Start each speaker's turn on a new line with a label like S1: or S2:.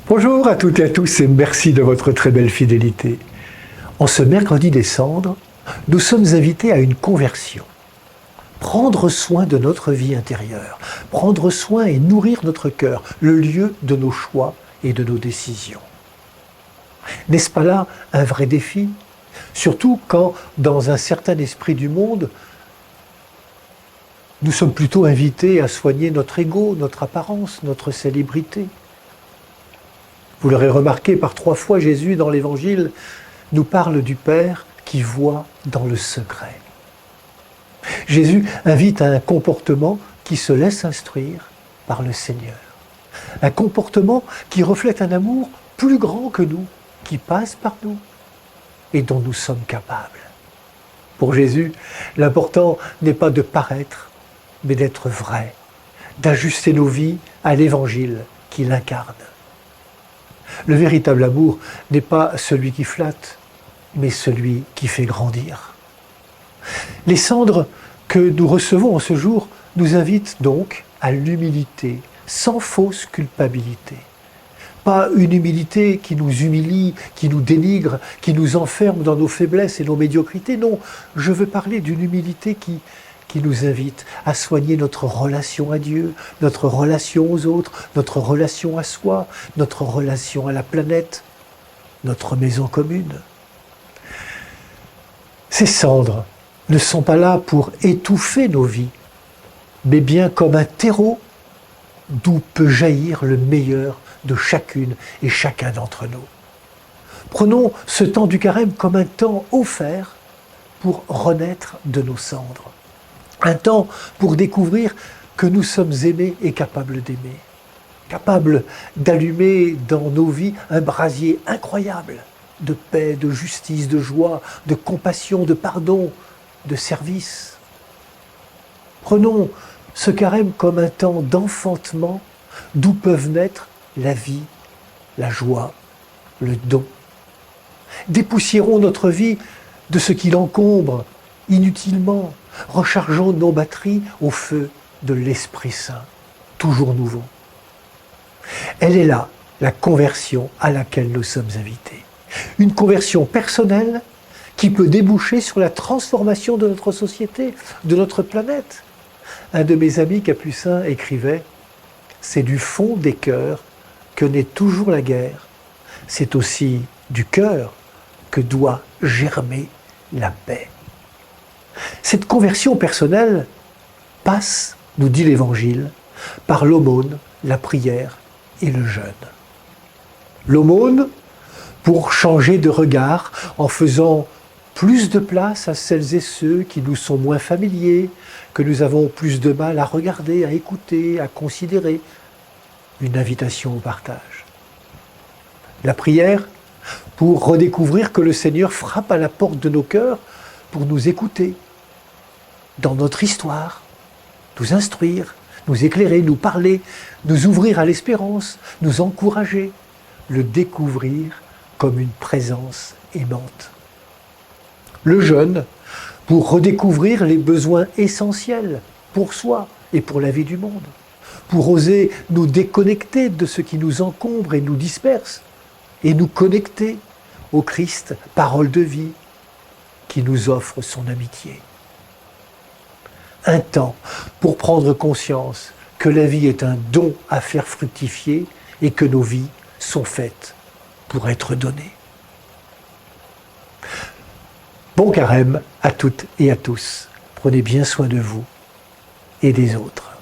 S1: Bonjour à toutes et à tous et merci de votre très belle fidélité. En ce mercredi des cendres, nous sommes invités à une conversion. Prendre soin de notre vie intérieure, prendre soin et nourrir notre cœur, le lieu de nos choix et de nos décisions. N'est-ce pas là un vrai défi? Surtout quand, dans un certain esprit du monde, nous sommes plutôt invités à soigner notre ego, notre apparence, notre célébrité. Vous l'aurez remarqué, par 3 fois, Jésus, dans l'Évangile, nous parle du Père qui voit dans le secret. Jésus invite à un comportement qui se laisse instruire par le Seigneur. Un comportement qui reflète un amour plus grand que nous, qui passe par nous et dont nous sommes capables. Pour Jésus, l'important n'est pas de paraître, mais d'être vrai, d'ajuster nos vies à l'Évangile qui l'incarne. Le véritable amour n'est pas celui qui flatte, mais celui qui fait grandir. Les cendres que nous recevons en ce jour nous invitent donc à l'humilité, sans fausse culpabilité. Pas une humilité qui nous humilie, qui nous dénigre, qui nous enferme dans nos faiblesses et nos médiocrités. Non, je veux parler d'une humilité qui nous invite à soigner notre relation à Dieu, notre relation aux autres, notre relation à soi, notre relation à la planète, notre maison commune. Ces cendres ne sont pas là pour étouffer nos vies, mais bien comme un terreau d'où peut jaillir le meilleur de chacune et chacun d'entre nous. Prenons ce temps du carême comme un temps offert pour renaître de nos cendres. Un temps pour découvrir que nous sommes aimés et capables d'aimer, capables d'allumer dans nos vies un brasier incroyable de paix, de justice, de joie, de compassion, de pardon, de service. Prenons ce carême comme un temps d'enfantement d'où peuvent naître la vie, la joie, le don. Dépoussiérons notre vie de ce qui l'encombre inutilement. Rechargeons nos batteries au feu de l'Esprit Saint, toujours nouveau. Elle est là, la conversion à laquelle nous sommes invités. Une conversion personnelle qui peut déboucher sur la transformation de notre société, de notre planète. Un de mes amis capucins écrivait « C'est du fond des cœurs que naît toujours la guerre. C'est aussi du cœur que doit germer la paix. » Cette conversion personnelle passe, nous dit l'Évangile, par l'aumône, la prière et le jeûne. L'aumône, pour changer de regard en faisant plus de place à celles et ceux qui nous sont moins familiers, que nous avons plus de mal à regarder, à écouter, à considérer. Une invitation au partage. La prière, pour redécouvrir que le Seigneur frappe à la porte de nos cœurs pour nous écouter, dans notre histoire, nous instruire, nous éclairer, nous parler, nous ouvrir à l'espérance, nous encourager, le découvrir comme une présence aimante. Le jeûne, pour redécouvrir les besoins essentiels pour soi et pour la vie du monde, pour oser nous déconnecter de ce qui nous encombre et nous disperse, et nous connecter au Christ, parole de vie, qui nous offre son amitié. Un temps pour prendre conscience que la vie est un don à faire fructifier et que nos vies sont faites pour être données. Bon carême à toutes et à tous. Prenez bien soin de vous et des autres.